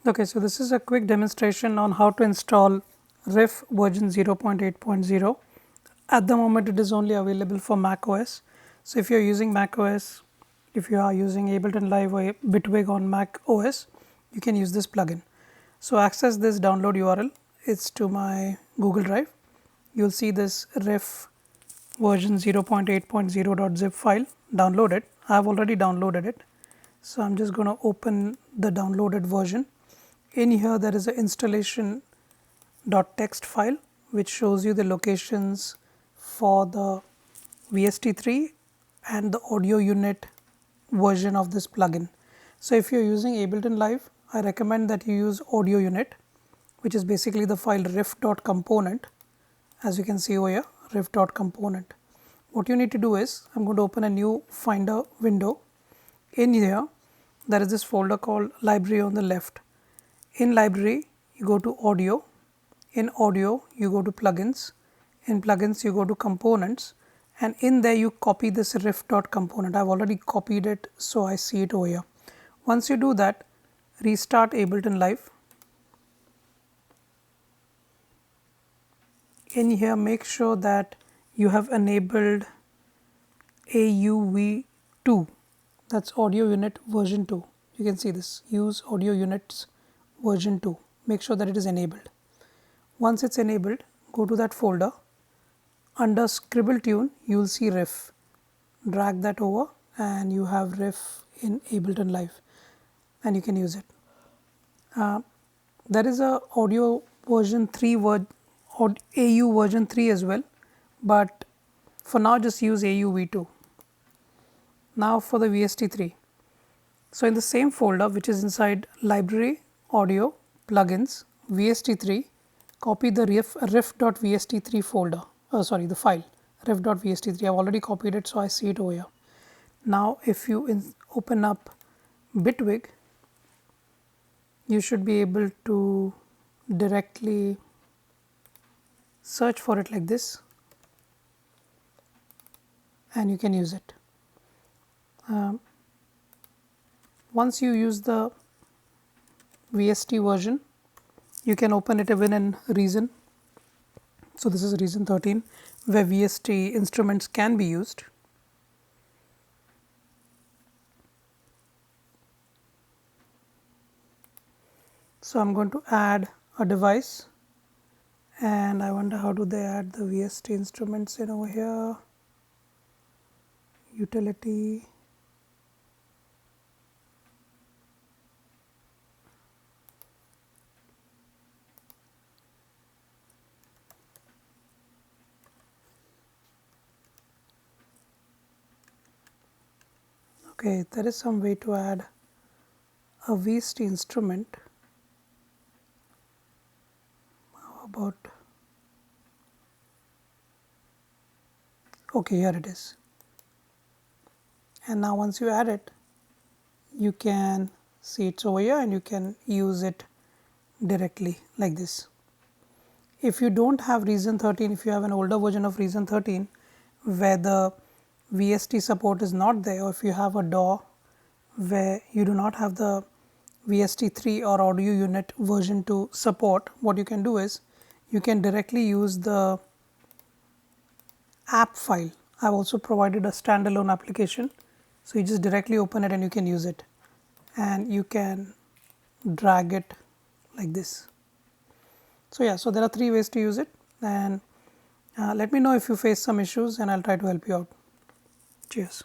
Okay, so this is a quick demonstration on how to install Riff version 0.8.0. At the moment it is only available for Mac OS. So if you're using Mac OS, if you are using Ableton Live or Bitwig on Mac OS, you can use this plugin. So access this download URL. It's to my Google Drive. You'll see this Riff version 0.8.0.zip file. Download it. I've already downloaded it. So I'm just going to open the downloaded version. In here there is an installation.txt file which shows you the locations for the VST3 and the audio unit version of this plugin. So if you're using Ableton Live, I recommend that you use audio unit, which is basically the file Riff.component. As you can see over here, Riff.component. What you need to do is, I'm going to open a new Finder window. In here there is this folder called library on the left. In library you go to audio, in audio you go to plugins, in plugins you go to components, and in there you copy this Riff.component. I've already copied it, so I see it over here. Once you do that, restart Ableton Live. In here make sure that you have enabled AUV2, that's audio unit version 2. You can see this, use audio units version 2. Make sure that it is enabled. Once it's enabled, go to that folder. Under Scribble Tune, you will see Riff. Drag that over and you have Riff in Ableton Live and you can use it. There is a audio version 3 AU version 3 as well, but for now just use AUV2. Now for the VST3. So in the same folder, which is inside library, audio, plugins, VST3, copy the riff.vst3 folder, the file riff.vst3. I've already copied it, so I see it over here. Now if you open up Bitwig, you should be able to directly search for it like this and you can use it. Once you use the VST version, you can open it even in Reason. So this is Reason 13 where VST instruments can be used. So I'm going to add a device, and I wonder how do they add the VST instruments in over here. Utility. Okay, there is some way to add a VST instrument. How about, okay, here it is. And now once you add it, you can see it's over here and you can use it directly like this. If you don't have Reason 13, if you have an older version of Reason 13 where the VST support is not there, or if you have a DAW where you do not have the VST3 or audio unit version 2 support, what you can do is you can directly use the app file. I've also provided a standalone application, so you just directly open it and you can use it, and you can drag it like this. So yeah, so there are 3 ways to use it, and let me know if you face some issues and I'll try to help you out. Cheers.